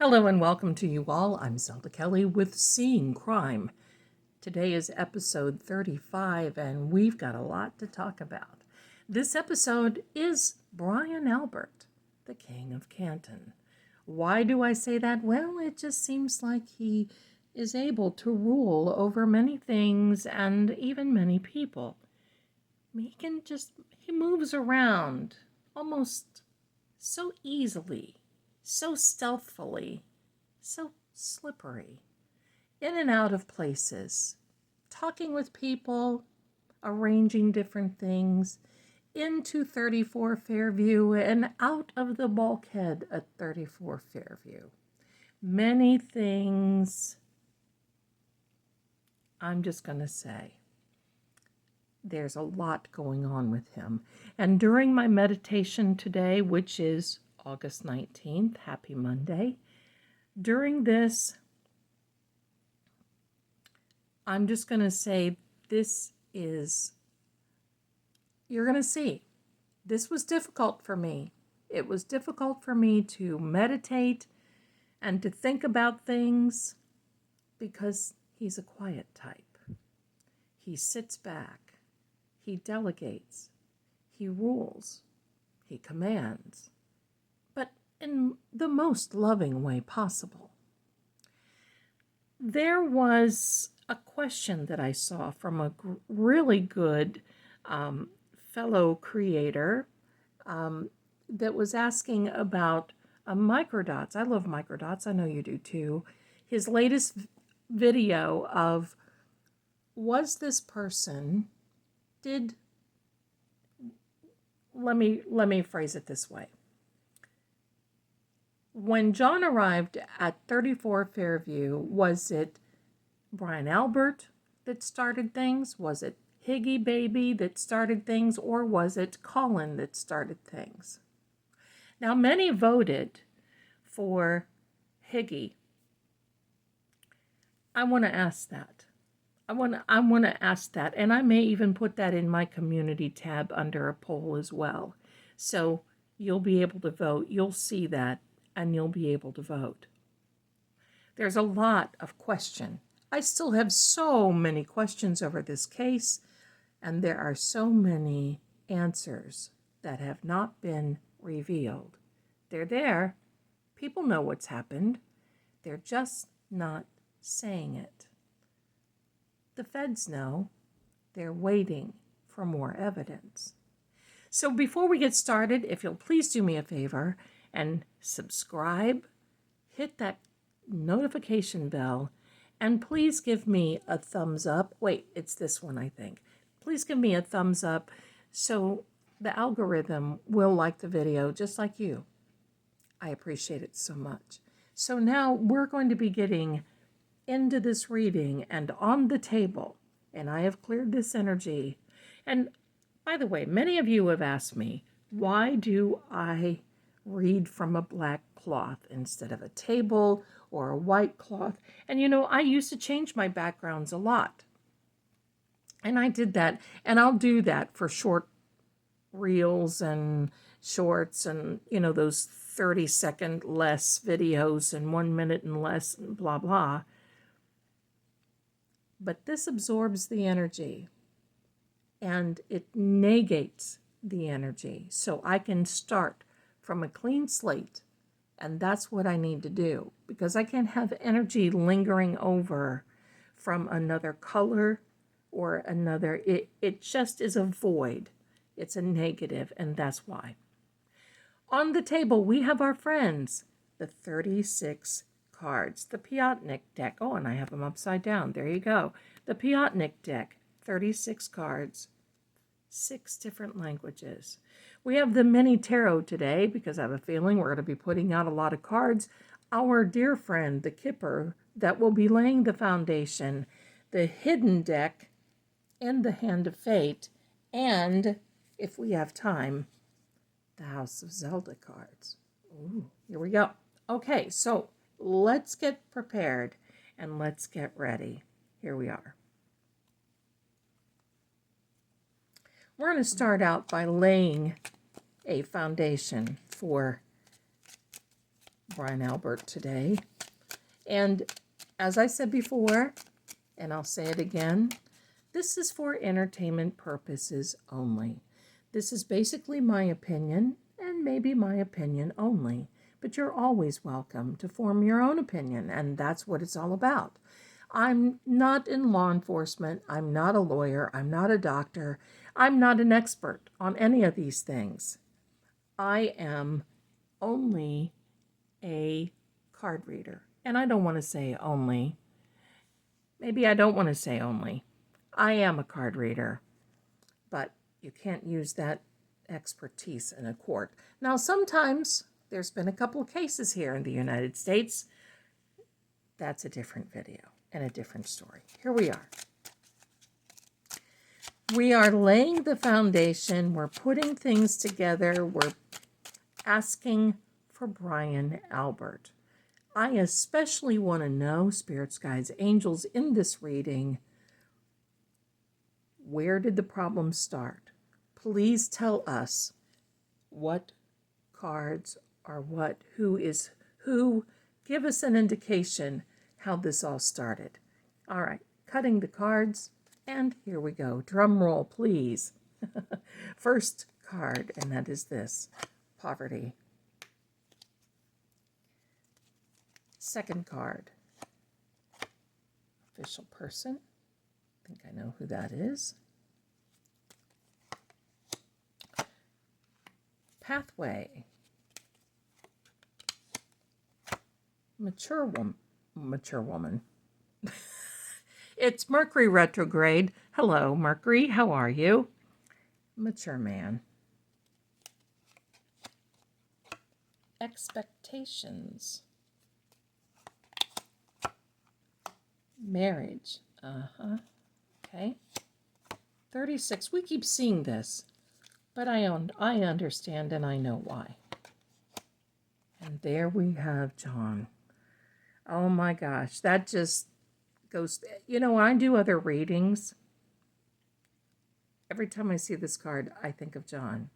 Hello and welcome to you all. I'm Zelda Kelly with Seeing Crime. Today is episode 35 and we've got a lot to talk about. This episode is Brian Albert, the King of Canton. Why do I say that? Well, it just seems like he is able to rule over many things and even many people. He moves around almost so easily, so stealthily, so slippery, in and out of places, talking with people, arranging different things, into 34 Fairview and out of the bulkhead at 34 Fairview. Many things. I'm just going to say there's a lot going on with him. And during my meditation today, which is August 19th, happy Monday, during this, I'm just going to say you're going to see, this was difficult for me. It was difficult for me to meditate and to think about things because he's a quiet type. He sits back. He delegates. He rules. He commands. But in the most loving way possible. There was a question that I saw from a really good fellow creator that was asking about microdots. I love microdots. I know you do too. His latest video of let me phrase it this way. When John arrived at 34 Fairview, was it Brian Albert that started things? Was it Higgy Baby that started things? Or was it Colin that started things? Now, many voted for Higgy. I want to ask that. I want to ask that, and I may even put that in my community tab under a poll as well. So you'll be able to vote. You'll see that, and you'll be able to vote. There's a lot of question. I still have so many questions over this case, and there are so many answers that have not been revealed. They're there. People know what's happened. They're just not saying it. The feds know. They're waiting for more evidence. So before we get started, if you'll please do me a favor and subscribe, hit that notification bell, and please give me a thumbs up. Wait, it's this one, I think. Please give me a thumbs up so the algorithm will like the video just like you. I appreciate it so much. So now we're going to be getting into this reading and on the table, and I have cleared this energy. And by the way, many of you have asked me, why do I read from a black cloth instead of a table or a white cloth? And I used to change my backgrounds a lot. And I did that, and I'll do that for short reels and shorts and, those 30-second less videos and 1 minute and less and blah, blah. But this absorbs the energy and it negates the energy. So I can start from a clean slate, and that's what I need to do because I can't have energy lingering over from another color or another. It just is a void. It's a negative, and that's why. On the table, we have our friends, the 36 cards, the Piatnik deck. Oh, and I have them upside down. There you go. The Piatnik deck, 36 cards, 6 different languages. We have the mini tarot today because I have a feeling we're going to be putting out a lot of cards. Our dear friend, the Kipper, that will be laying the foundation, the hidden deck, and the Hand of Fate, and, if we have time, the House of Zelda cards. Ooh, here we go. Okay, so let's get prepared and let's get ready. Here we are. We're going to start out by laying a foundation for Brian Albert today. And as I said before, and I'll say it again, this is for entertainment purposes only. This is basically my opinion, and maybe my opinion only. But you're always welcome to form your own opinion, and that's what it's all about. I'm not in law enforcement. I'm not a lawyer. I'm not a doctor. I'm not an expert on any of these things. I am only a card reader. And I don't want to say only. Maybe I don't want to say only. I am a card reader. But you can't use that expertise in a court. Now, sometimes there's been a couple of cases here in the United States. That's a different video and a different story. Here we are. We are laying the foundation. We're putting things together. We're asking for Brian Albert. I especially want to know, spirits, guides, angels, in this reading, where did the problem start? Please tell us what cards are what, who is who. Give us an indication how this all started. All right, cutting the cards, and here we go. Drum roll, please. First card, and that is this, poverty. Second card, official person. I think I know who that is. Pathway. Mature woman. It's Mercury retrograde. Hello, Mercury. How are you? Mature man. Expectations. Marriage. Okay. 36. We keep seeing this, but I understand and I know why. And there we have John. Oh my gosh, that just goes, you know, when I do other readings, every time I see this card, I think of John.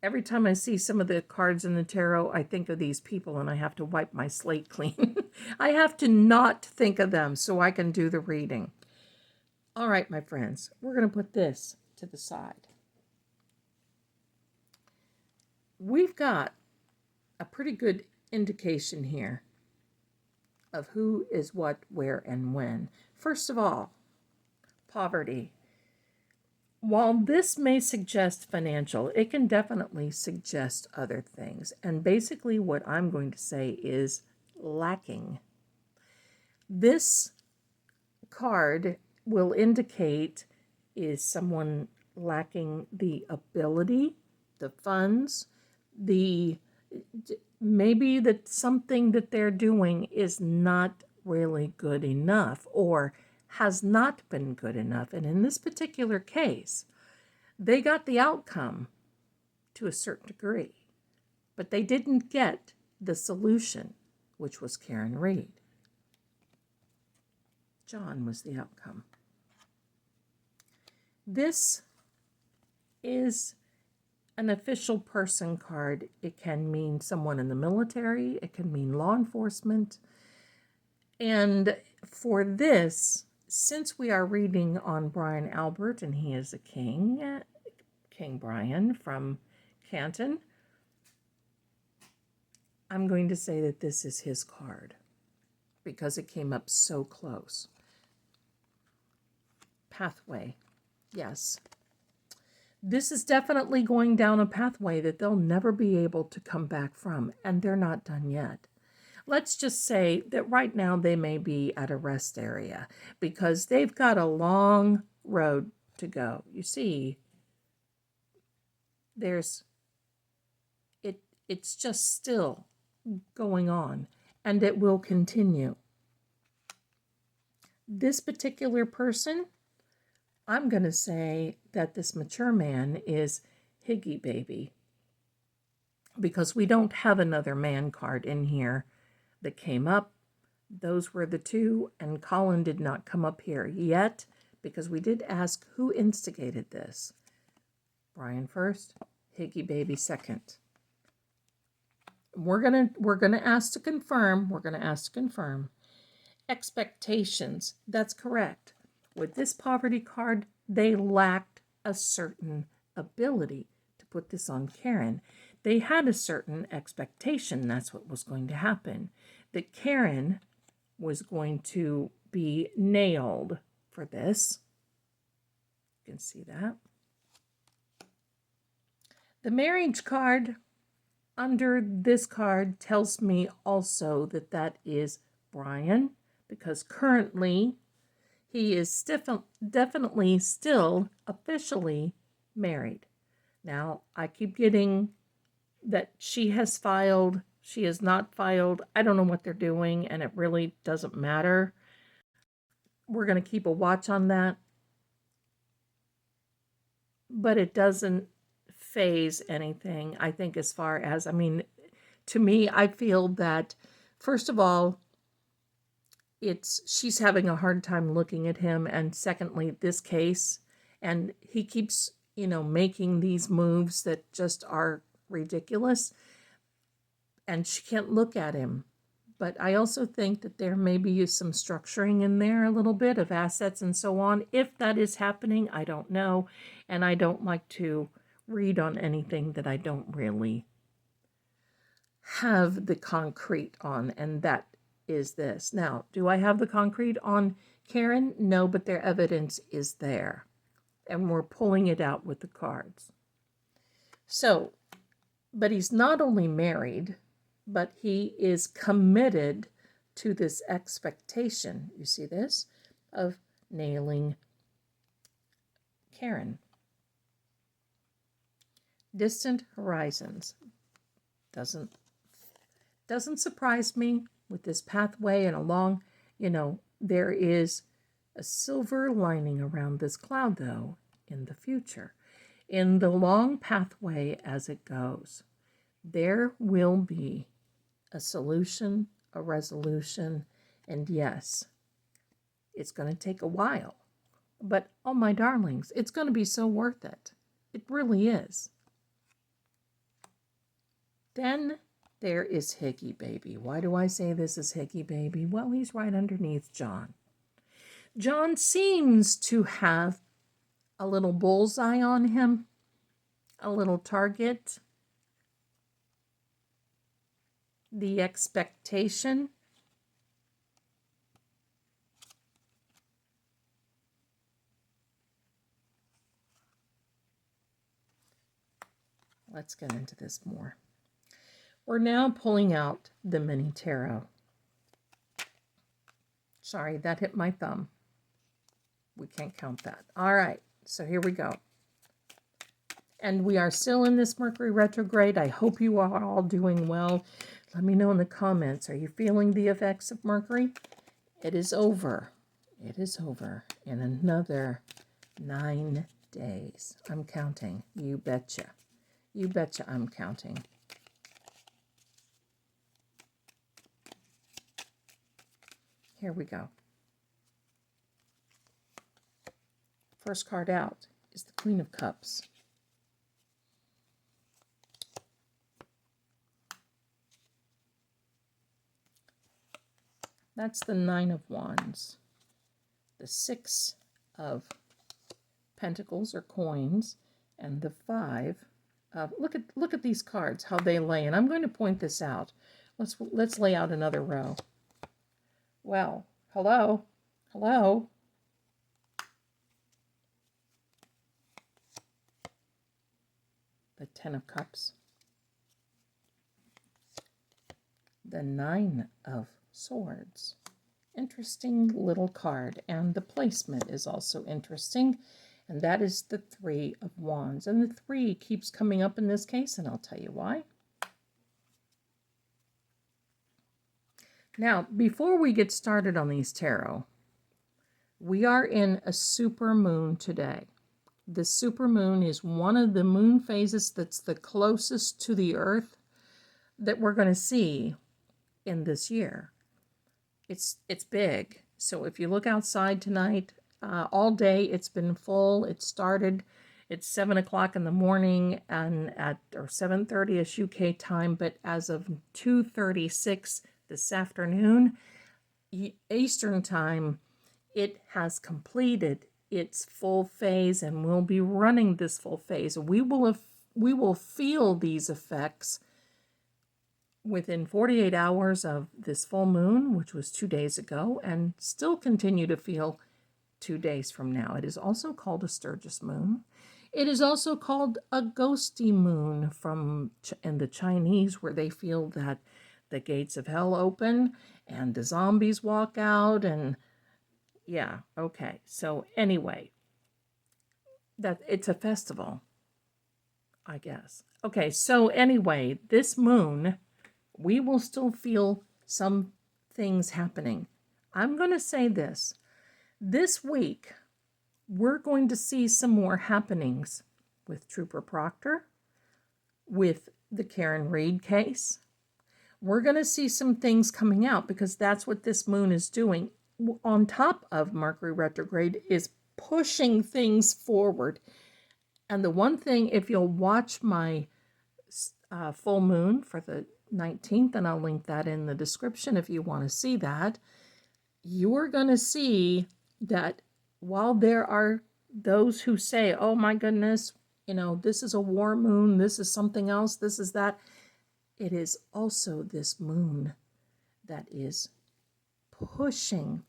Every time I see some of the cards in the tarot, I think of these people and I have to wipe my slate clean. I have to not think of them so I can do the reading. All right, my friends, we're going to put this to the side. We've got a pretty good indication here of who is what, where, and when. First of all, poverty. While this may suggest financial, it can definitely suggest other things. And basically what I'm going to say is lacking. This card will indicate is someone lacking the ability, the funds, maybe that something that they're doing is not really good enough or has not been good enough. And in this particular case, they got the outcome to a certain degree, but they didn't get the solution, which was Karen Reed. John was the outcome. This is an official person card. It can mean someone in the military. It can mean law enforcement. And for this, since we are reading on Brian Albert, and he is a king, King Brian from Canton, I'm going to say that this is his card because it came up so close. Pathway. Yes. This is definitely going down a pathway that they'll never be able to come back from, and they're not done yet. Let's just say that right now they may be at a rest area because they've got a long road to go. You see, it's just still going on, and it will continue. This particular person, I'm going to say that this mature man is Higgy Baby because we don't have another man card in here that came up. Those were the two, and Colin did not come up here yet because we did ask who instigated this. Brian first, Higgy Baby second. We're gonna ask to confirm. We're gonna ask to confirm. Expectations. That's correct. With this poverty card, they lacked a certain ability to put this on Karen. They had a certain expectation. That's what was going to happen. That Karen was going to be nailed for this. You can see that. The marriage card under this card tells me also that that is Brian, because currently he is definitely still officially married. Now, I keep getting that she has filed, she has not filed. I don't know what they're doing, and it really doesn't matter. We're going to keep a watch on that. But it doesn't phase anything, I think, as far as, to me, I feel that, first of all, she's having a hard time looking at him, and secondly, this case, and he keeps, making these moves that just are ridiculous, and she can't look at him. But I also think that there may be some structuring in there a little bit of assets and so on. If that is happening, I don't know, and I don't like to read on anything that I don't really have the concrete on, and that is this. Now, do I have the concrete on Karen? No, but their evidence is there, and we're pulling it out with the cards. So, but he's not only married, but he is committed to this expectation, you see this, of nailing Karen. Distant horizons. Doesn't surprise me with this pathway and along, there is a silver lining around this cloud, though, in the future. In the long pathway as it goes, there will be a solution, a resolution, and yes, it's going to take a while. But, oh my darlings, it's going to be so worth it. It really is. Then there is Hickey Baby. Why do I say this is Hickey Baby? Well, he's right underneath John. John seems to have a little bullseye on him, a little target. The expectation. Let's get into this more. We're now pulling out the mini tarot. Sorry, that hit my thumb. We can't count that. All right, so here we go. And we are still in this Mercury retrograde. I hope you are all doing well. Let me know in the comments. Are you feeling the effects of Mercury? It is over. It is over in another 9 days. I'm counting. You betcha. You betcha I'm counting. Here we go. First card out is the Queen of Cups. That's the Nine of Wands. The Six of Pentacles or coins, and the Five of, look at these cards, how they lay, and I'm going to point this out. Let's lay out another row. Well, hello. The Ten of Cups. The Nine of Swords. Interesting little card, and the placement is also interesting, and that is the Three of Wands, and the 3 keeps coming up in this case, and I'll tell you why. Now, before we get started on these tarot, we are in a super moon today. The super moon is one of the moon phases that's the closest to the Earth that we're going to see in this year. It's big. So if you look outside tonight, all day it's been full. It started It's 7 o'clock in the morning and or 7:30ish UK time, but as of 2:36 this afternoon, Eastern time, it has completed its full phase and will be running this full phase. We will feel these effects within 48 hours of this full moon, which was 2 days ago, and still continue to feel 2 days from now. It is also called a Sturgis moon. It is also called a ghosty moon in the Chinese, where they feel that the gates of hell open and the zombies walk out, and yeah, okay. So anyway, that it's a festival, I guess. Okay, so anyway, this moon, we will still feel some things happening. I'm going to say this. This week, we're going to see some more happenings with Trooper Proctor, with the Karen Reed case. We're going to see some things coming out because that's what this moon is doing. On top of Mercury retrograde, is pushing things forward. And the one thing, if you'll watch my full moon for the 19th, and I'll link that in the description if you want to see that, you're going to see that while there are those who say, oh my goodness, this is a war moon, this is something else, this is that, it is also this moon that is pushing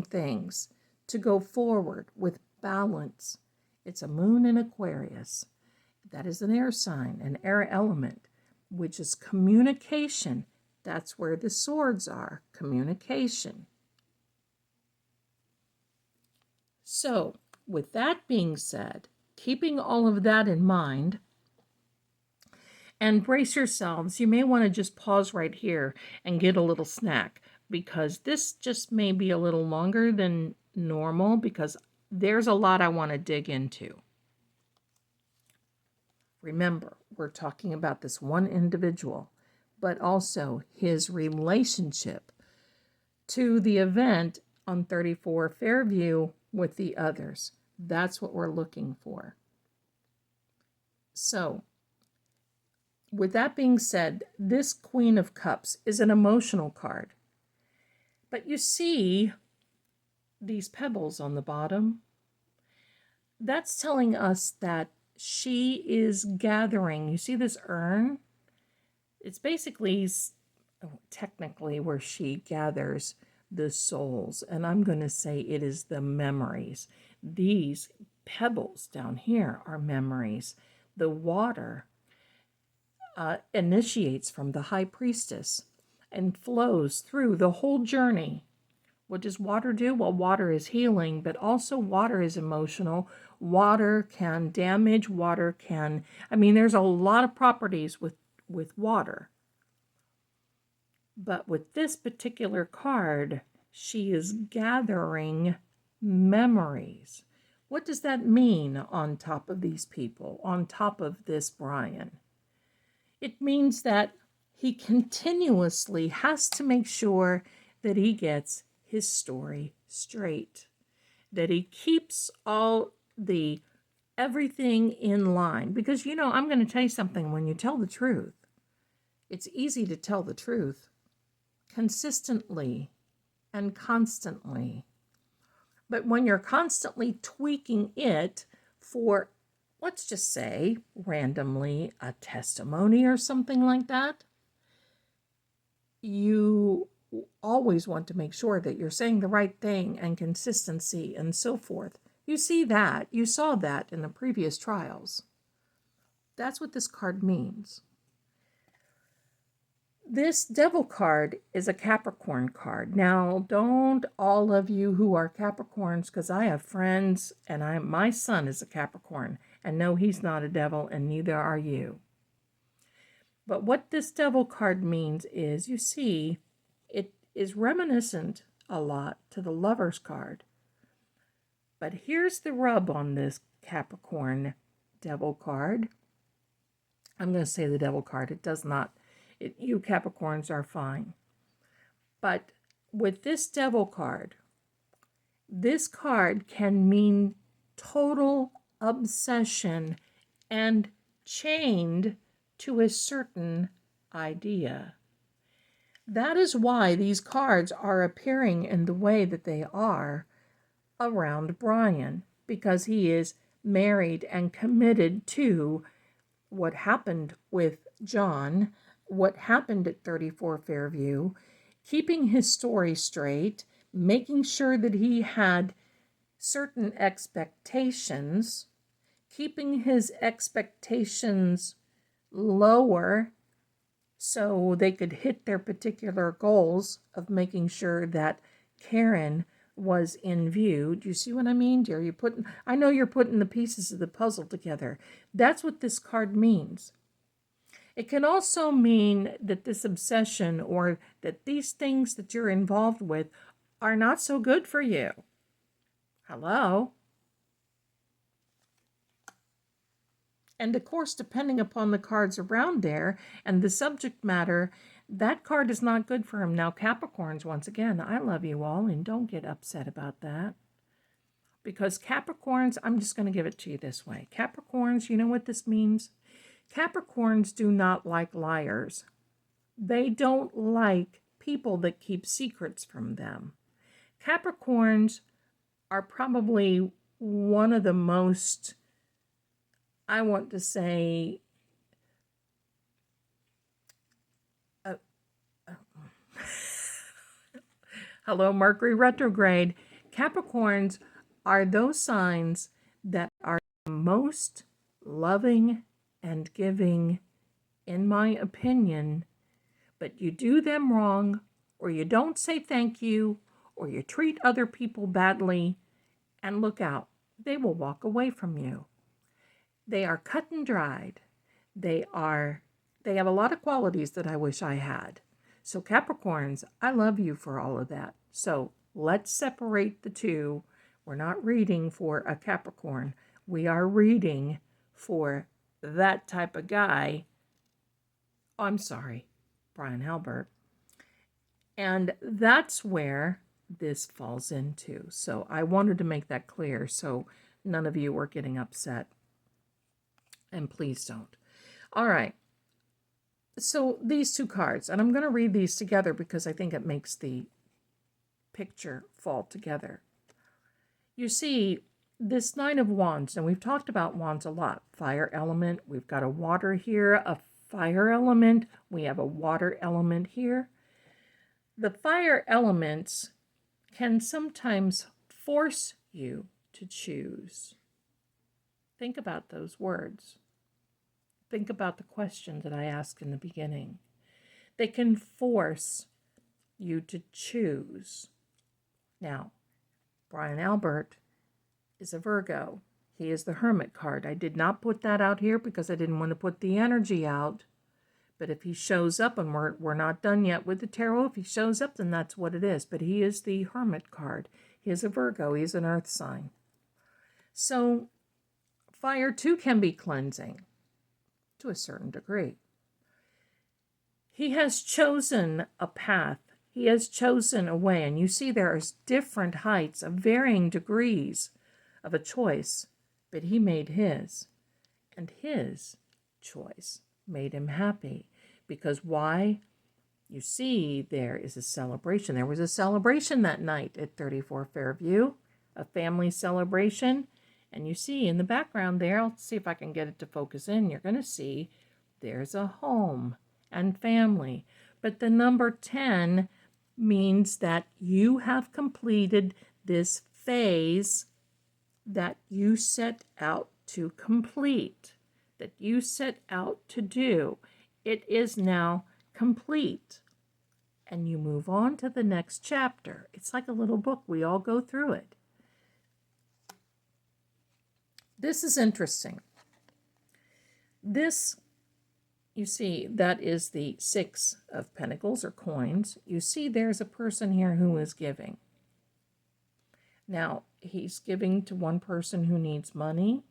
things to go forward with balance. It's a moon in Aquarius. That is an air sign, an air element, which is communication. That's where the swords are, communication. So, with that being said, keeping all of that in mind, and brace yourselves, you may want to just pause right here and get a little snack, because this just may be a little longer than normal, because there's a lot I want to dig into. Remember, we're talking about this one individual, but also his relationship to the event on 34 Fairview with the others. That's what we're looking for. So, with that being said, this Queen of Cups is an emotional card. But you see these pebbles on the bottom? That's telling us that she is gathering. You see this urn? It's basically, technically, where she gathers the souls. And I'm going to say it is the memories. These pebbles down here are memories. The water initiates from the high priestess and flows through the whole journey. What does water do? Well, water is healing, but also water is emotional. Water can damage, there's a lot of properties with water. But with this particular card, she is gathering memories. What does that mean on top of these people, on top of this Brian? It means that he continuously has to make sure that he gets his story straight, that he keeps everything in line. Because, I'm going to tell you something, when you tell the truth, it's easy to tell the truth consistently and constantly. But when you're constantly tweaking it for, let's just say, randomly, a testimony or something like that, you always want to make sure that you're saying the right thing, and consistency and so forth. You saw that in the previous trials. That's what this card means. This Devil card is a Capricorn card. Now, don't all of you who are Capricorns, because I have friends, and my son is a Capricorn, and no, he's not a devil, and neither are you. But what this Devil card means is, you see, it is reminiscent a lot to the Lover's card. But here's the rub on this Capricorn Devil card. I'm going to say the Devil card. It does not. You Capricorns are fine. But with this Devil card, this card can mean total obsession, and chained to a certain idea. That is why these cards are appearing in the way that they are around Brian, because he is married and committed to what happened with John, what happened at 34 Fairview, keeping his story straight, making sure that he had certain expectations, keeping his expectations lower so they could hit their particular goals of making sure that Karen was in view. Do you see what I mean, dear? I know you're putting the pieces of the puzzle together. That's what this card means. It can also mean that this obsession or that these things that you're involved with are not so good for you. Hello? And of course, depending upon the cards around there and the subject matter, that card is not good for him. Now, Capricorns, once again, I love you all, and don't get upset about that. Because Capricorns, I'm just going to give it to you this way. Capricorns, you know what this means? Capricorns do not like liars. They don't like people that keep secrets from them. Capricorns are probably one of the most, I want to say, hello, Mercury retrograde. Capricorns are those signs that are most loving and giving, in my opinion, but you do them wrong, or you don't say thank you, or you treat other people badly, and look out, they will walk away from you. They are cut and dried. They have a lot of qualities that I wish I had. So Capricorns, I love you for all of that. So let's separate the two. We're not reading for a Capricorn. We are reading for that type of guy. Oh, I'm sorry, Brian Halbert. And that's where this falls into. So I wanted to make that clear so none of you were getting upset. And please don't. All right. So these two cards, and I'm going to read these together because I think it makes the picture fall together. You see, this Nine of Wands, and we've talked about wands a lot. Fire element, we've got a water here, a fire element, we have a water element here. The fire elements can sometimes force you to choose. Think about those words. Think about the question that I asked in the beginning. They can force you to choose. Now, Brian Albert is a Virgo. He is the Hermit card. I did not put that out here because I didn't want to put the energy out. But if he shows up, and we're not done yet with the tarot, if he shows up, then that's what it is. But he is the Hermit card. He is a Virgo. He is an earth sign. So fire too can be cleansing to a certain degree. He has chosen a path. He has chosen a way. And you see there is different heights of varying degrees of a choice. But he made his. And his choice made him happy. Because why? You see, there is a celebration. There was a celebration that night at 34 Fairview, a family celebration. And you see in the background there, I'll see if I can get it to focus in. You're going to see there's a home and family. But the number 10 means that you have completed this phase that you set out to complete, that you set out to do. It is now complete. And you move on to the next chapter. It's like a little book. We all go through it. This is interesting. This, you see, that is the 6 of Pentacles or coins. You see there's a person here who is giving. Now, he's giving to one person who needs money.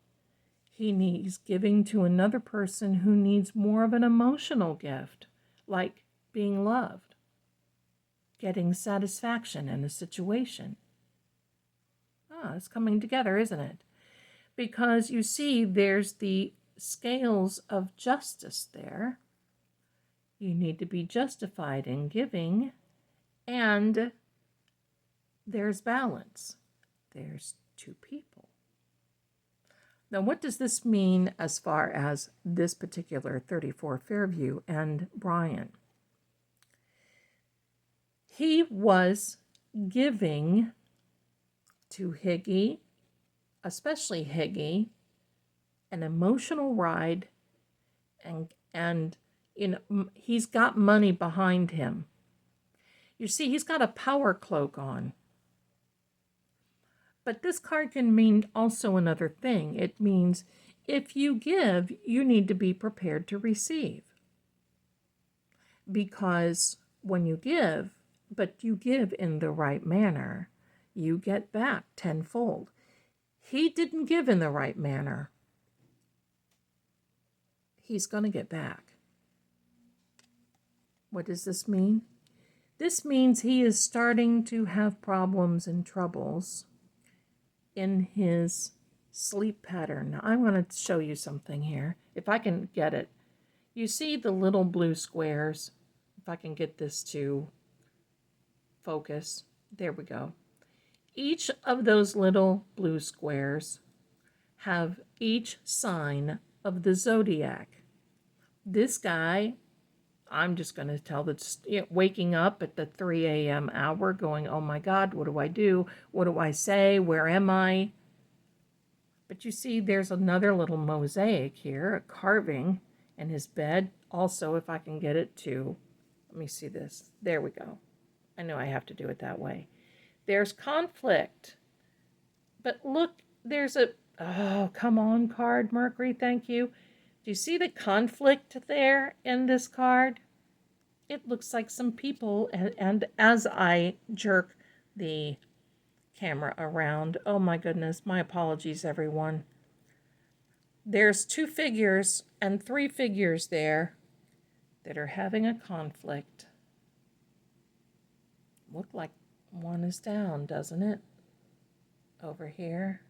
He's giving to another person who needs more of an emotional gift, like being loved, getting satisfaction in a situation. It's coming together, isn't it? because you see there's the scales of justice there. You need to be justified in giving, and there's balance. There's two people. Now, what does this mean as far as this particular 34 Fairview and Brian? He was giving to Higgy, especially Higgy, an emotional ride, and he's got money behind him. You see, he's got a power cloak on. But this card can mean also another thing. It means if you give, you need to be prepared to receive. Because when you give, but you give in the right manner, you get back tenfold. He didn't give in the right manner. He's going to get back. What does this mean? This means he is starting to have problems and troubles in his sleep pattern. Now, I want to show you something here, if I can get it. You see the little blue squares? If I can get this to focus. There we go. Each of those little blue squares have each sign of the zodiac. This guy, I'm just going to tell that, waking up at the 3 a.m. hour going, oh my God, what do I do? What do I say? Where am I? But you see, there's another little mosaic here, a carving in his bed. Also, if I can get it to, let me see this. There we go. I know I have to do it that way. There's conflict. But look, there's a, oh, come on card, Mercury, thank you. Do you see the conflict there in this card? It looks like some people, and as I jerk the camera around, oh my goodness, my apologies, everyone. There's 2 figures and 3 figures there that are having a conflict. Look like one is down, doesn't it? Over here.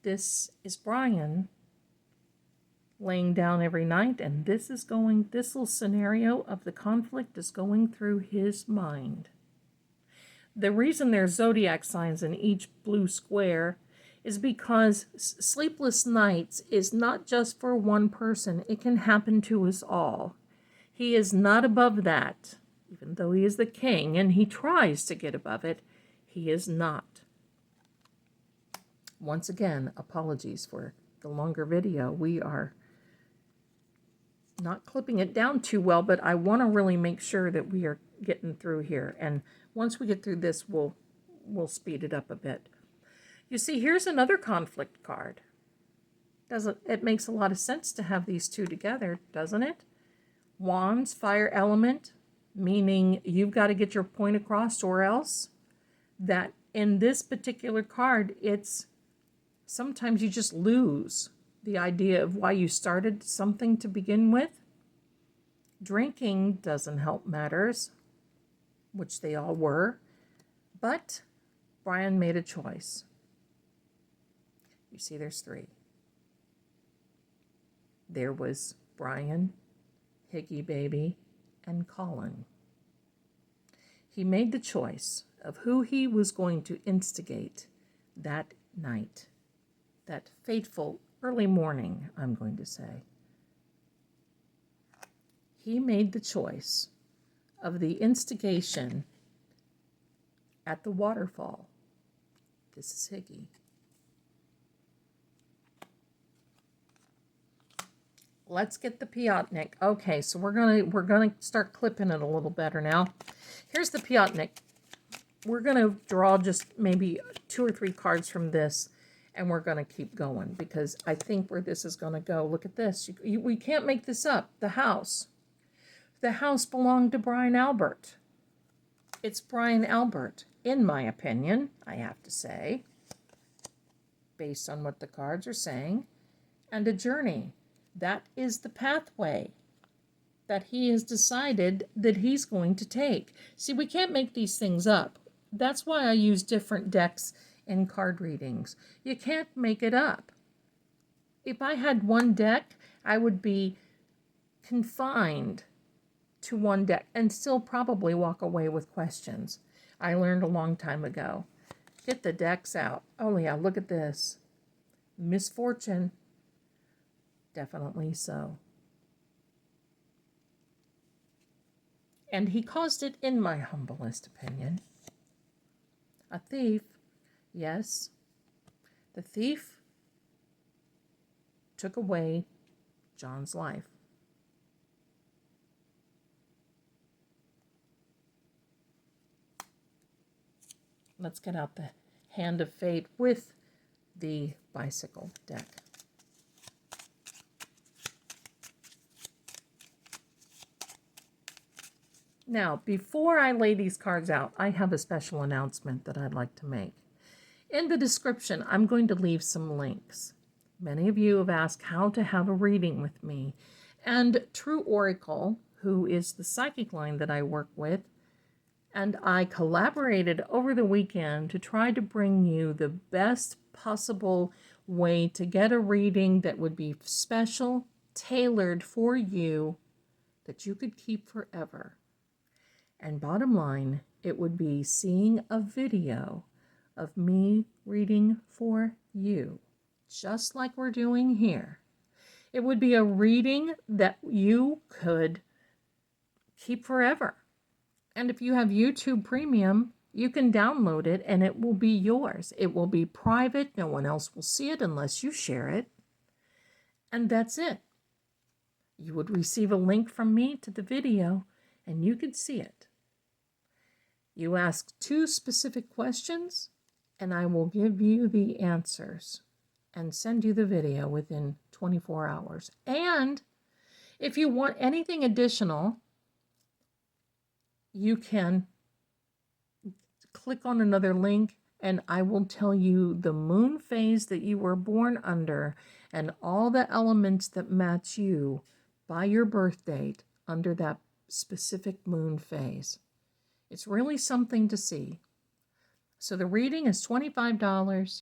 This is Brian laying down every night, and this little scenario of the conflict is going through his mind. The reason there's zodiac signs in each blue square is because sleepless nights is not just for one person. It can happen to us all. He is not above that. Even though he is the king and he tries to get above it, he is not. Once again, apologies for the longer video. We are not clipping it down too well, but I want to really make sure that we are getting through here. And once we get through this, we'll speed it up a bit. You see, here's another conflict card. It makes a lot of sense to have these two together, doesn't it? Wands, fire element, meaning you've got to get your point across, or else that in this particular card, it's sometimes you just lose the idea of why you started something to begin with. Drinking doesn't help matters, which they all were, but Brian made a choice. You see, there's 3. There was Brian, Higgy Baby, and Colin. He made the choice of who he was going to instigate that night, that fateful early morning, I'm going to say. He made the choice of the instigation at the waterfall. This is Higgy. Let's get the Piatnik. Okay, so we're gonna start clipping it a little better now. Here's the Piatnik. We're gonna draw just maybe 2 or 3 cards from this, and we're gonna keep going because I think where this is gonna go. Look at this. We can't make this up. The house. The house belonged to Brian Albert. It's Brian Albert, in my opinion, I have to say, based on what the cards are saying, and a journey. That is the pathway. that he has decided that he's going to take. See, we can't make these things up. That's why I use different decks in card readings. You can't make it up. If I had one deck, I would be confined to one deck and still probably walk away with questions. I learned a long time ago. Get the decks out. Oh yeah, look at this. Misfortune. Definitely so. And he caused it, in my humblest opinion. A thief. Yes. The thief took away John's life. Let's get out the Hand of Fate with the bicycle deck. Now, before I lay these cards out, I have a special announcement that I'd like to make. In the description, I'm going to leave some links. Many of you have asked how to have a reading with me. And True Oracle, who is the psychic line that I work with, and I collaborated over the weekend to try to bring you the best possible way to get a reading that would be special, tailored for you, that you could keep forever. And bottom line, it would be seeing a video of me reading for you, just like we're doing here. It would be a reading that you could keep forever. And if you have YouTube Premium, you can download it and it will be yours. It will be private. No one else will see it unless you share it. And that's it. You would receive a link from me to the video and you could see it. You ask 2 specific questions and I will give you the answers and send you the video within 24 hours. And if you want anything additional, you can click on another link and I will tell you the moon phase that you were born under and all the elements that match you by your birth date under that specific moon phase. It's really something to see. So the reading is $25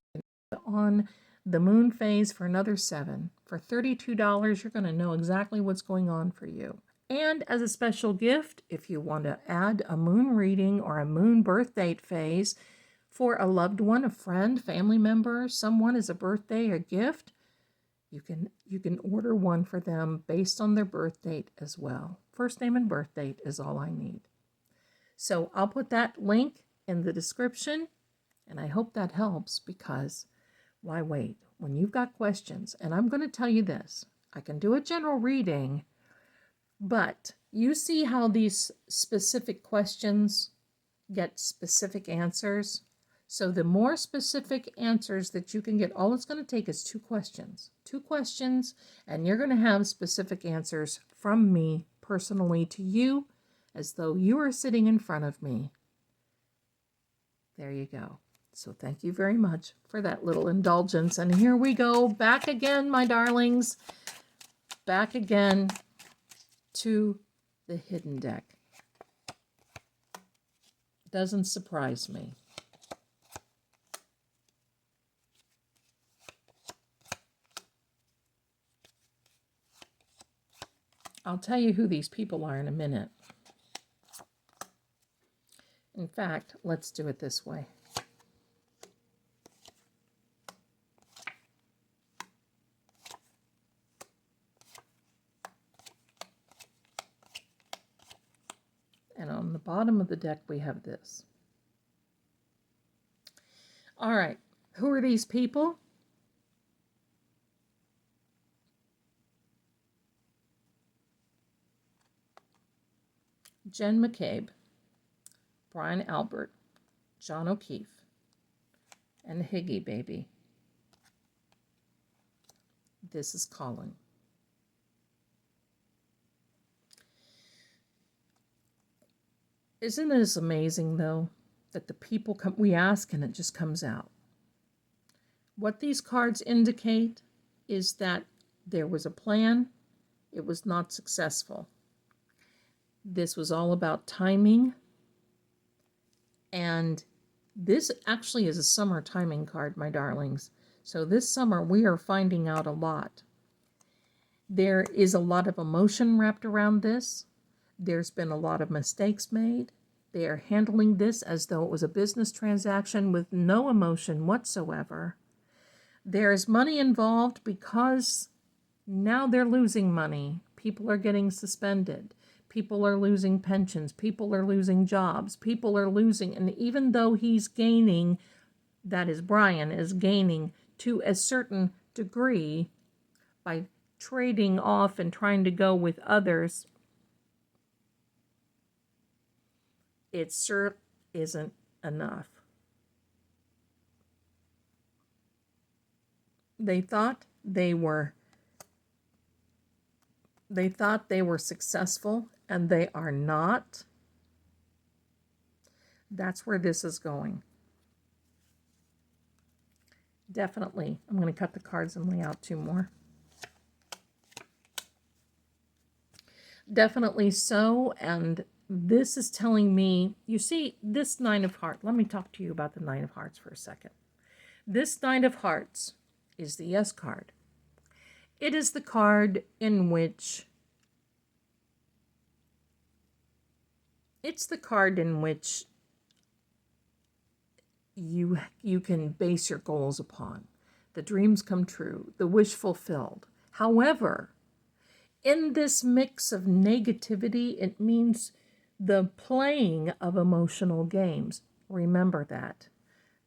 on the moon phase for another $7. For $32, you're going to know exactly what's going on for you. And as a special gift, if you want to add a moon reading or a moon birth date phase for a loved one, a friend, family member, someone as a birthday or gift, you can order one for them based on their birth date as well. First name and birth date is all I need. So I'll put that link in the description, and I hope that helps because why wait? When you've got questions, and I'm going to tell you this, I can do a general reading, but you see how these specific questions get specific answers? So the more specific answers that you can get, all it's going to take is 2 questions. 2 questions, and you're going to have specific answers from me personally to you as though you are sitting in front of me. There you go. So thank you very much for that little indulgence. And here we go, back again, my darlings. Back again to the hidden deck. Doesn't surprise me. I'll tell you who these people are in a minute. In fact, let's do it this way. And on the bottom of the deck, we have this. All right, who are these people? Jen McCabe, Brian Albert, John O'Keefe, and Higgy Baby. This is Colin. Isn't this amazing, though, that the people come, we ask and it just comes out? What these cards indicate is that there was a plan, it was not successful. This was all about timing. And this actually is a summer timing card, my darlings. So this summer we are finding out a lot. There is a lot of emotion wrapped around this. There's been a lot of mistakes made. They are handling this as though it was a business transaction with no emotion whatsoever. There's money involved because now they're losing money. People are getting suspended. People are losing pensions. People are losing jobs. People are losing. And even though he's gaining, that is, Brian is gaining to a certain degree by trading off and trying to go with others, it sure isn't enough. They thought they were successful, and they are not. That's where this is going. Definitely. I'm going to cut the cards and lay out two more. Definitely so, and this is telling me, you see, this Nine of Hearts. Let me talk to you about the Nine of Hearts for a second. This Nine of Hearts is the Yes card. It is the card in which you can base your goals upon. The dreams come true, the wish fulfilled. However, in this mix of negativity, it means the playing of emotional games. Remember that.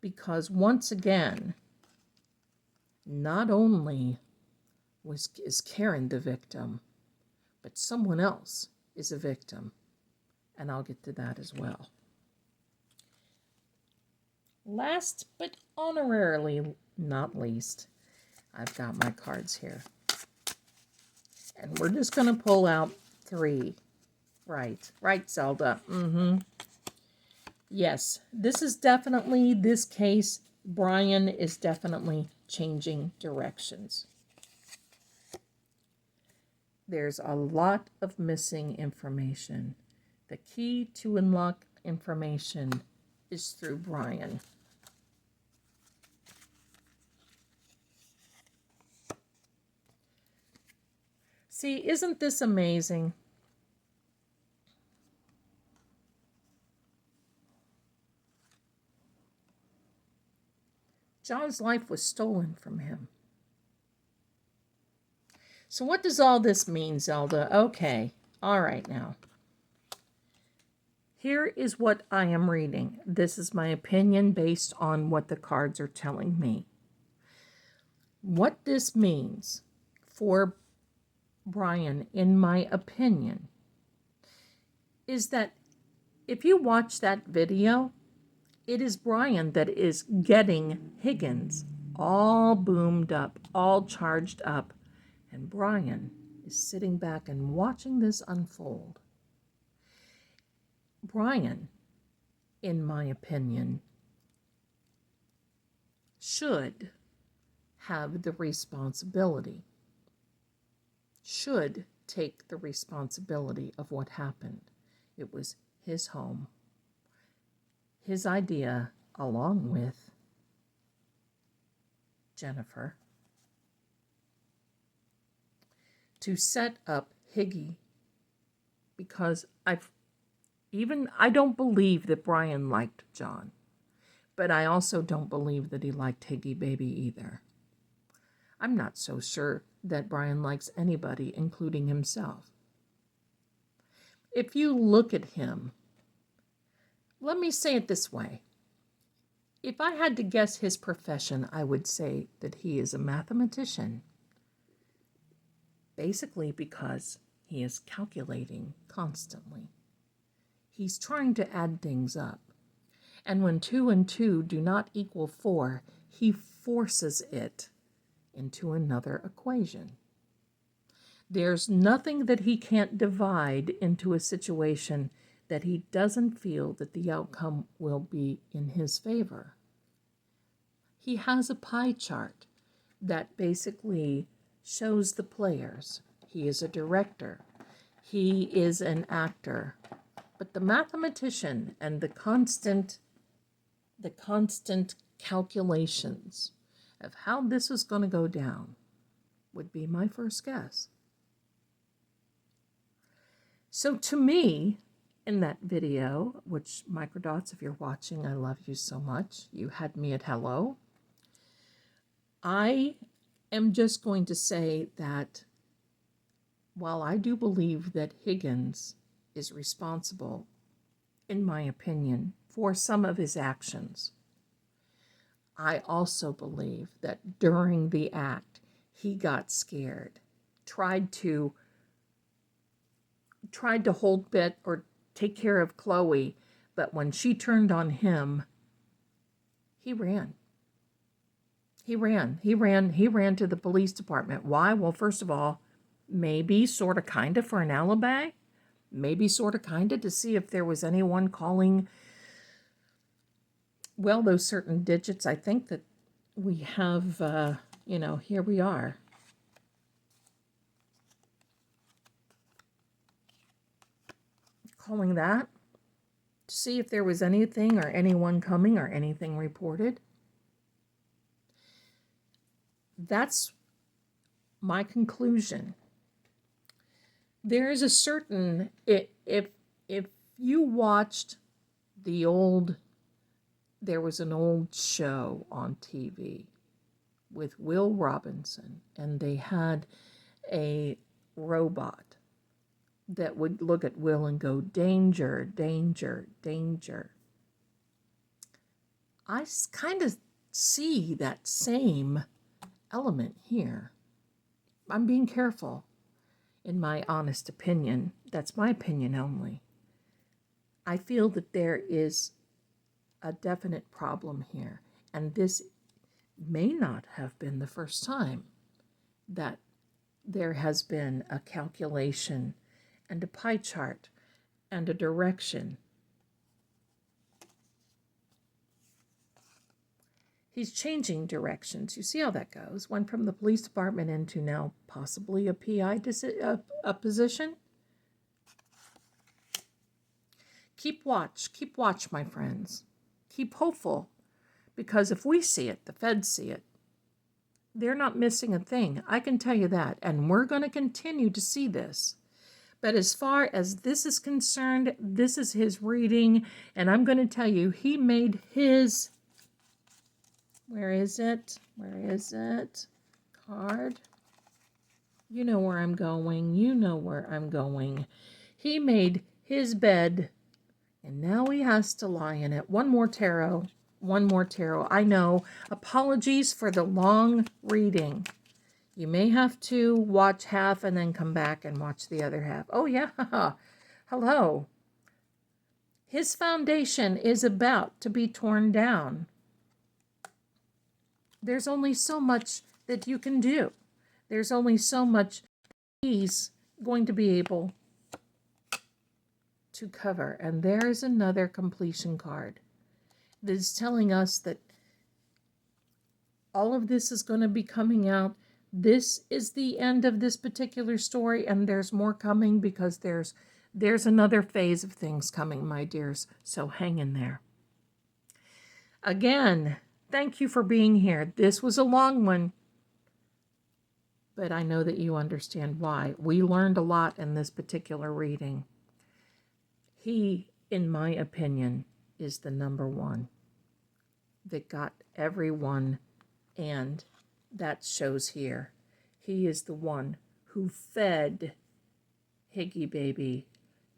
Because once again, not only is Karen the victim, but someone else is a victim. And I'll get to that as well. Last but honorarily not least, I've got my cards here. And we're just going to pull out three. Right, Zelda. Yes, this is definitely, this case, Brian is definitely changing directions. There's a lot of missing information. The key to unlock information is through Brian. See, isn't this amazing? John's life was stolen from him. So what does all this mean, Zelda? Okay, all right now. Here is what I am reading. This is my opinion based on what the cards are telling me. What this means for Brian, in my opinion, is that if you watch that video, it is Brian that is getting Higgins all boomed up, all charged up, and Brian is sitting back and watching this unfold. Brian, in my opinion, should have the responsibility, should take the responsibility of what happened. It was his home, his idea, along with Jennifer, to set up Higgy, because I don't believe that Brian liked John, but I also don't believe that he liked Higgy Baby either. I'm not so sure that Brian likes anybody, including himself. If you look at him, let me say it this way. If I had to guess his profession, I would say that he is a mathematician. Basically because he is calculating constantly. He's trying to add things up. And when 2 and 2 do not equal 4, he forces it into another equation. There's nothing that he can't divide into a situation that he doesn't feel that the outcome will be in his favor. He has a pie chart that basically shows the players. He is a director. He is an actor. But the mathematician and the constant calculations of how this was going to go down would be my first guess. So to me, in that video, which Microdots, if you're watching, I love you so much. You had me at hello. I am just going to say that while I do believe that Higgins is responsible, in my opinion, for some of his actions, I also believe that during the act, he got scared, tried to hold bit or take care of Chloe, but when she turned on him, he ran. He ran to the police department. Why? Well, first of all, maybe sort of kind of for an alibi, maybe sort of kind of to see if there was anyone calling, well, those certain digits. I think that we have, here we are. Calling that to see if there was anything or anyone coming or anything reported. That's my conclusion. There is a certain, if you watched there was an old show on TV with Will Robinson, and they had a robot that would look at Will and go, danger, danger, danger. I kind of see that same element here. I'm being careful, in my honest opinion. That's my opinion only. I feel that there is a definite problem here, and this may not have been the first time that there has been a calculation and a pie chart and a direction. He's changing directions. You see how that goes. Went from the police department into now possibly a PI position. Keep watch, my friends. Keep hopeful, because if we see it, the feds see it. They're not missing a thing. I can tell you that, and we're going to continue to see this. But as far as this is concerned, this is his reading, and I'm going to tell you, he made his, where is it? Card. You know where I'm going. He made his bed, and now he has to lie in it. One more tarot. I know. Apologies for the long reading. You may have to watch half and then come back and watch the other half. Oh, yeah. Hello. His foundation is about to be torn down. There's only so much that you can do. There's only so much he's going to be able to cover. And there is another completion card that is telling us that all of this is going to be coming out. This is the end of this particular story, and there's more coming, because there's another phase of things coming, my dears. So hang in there. Again, thank you for being here. This was a long one, but I know that you understand why. We learned a lot in this particular reading. He, in my opinion, is the number one that got everyone, and that shows here. He is the one who fed Higgy Baby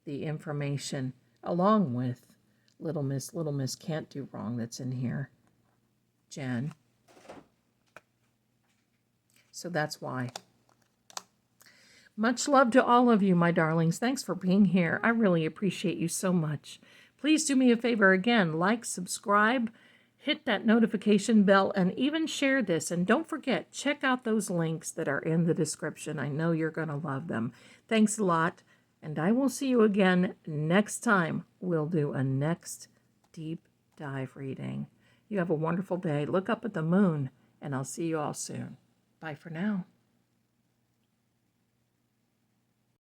the information, along with Little Miss Can't Do Wrong that's in here, Jen. So that's why. Much love to all of you, my darlings. Thanks for being here. I really appreciate you so much. Please do me a favor again, like, subscribe, hit that notification bell, and even share this. And don't forget, check out those links that are in the description. I know you're going to love them. Thanks a lot, and I will see you again next time. We'll do a next deep dive reading. You have a wonderful day. Look up at the moon, and I'll see you all soon. Bye for now.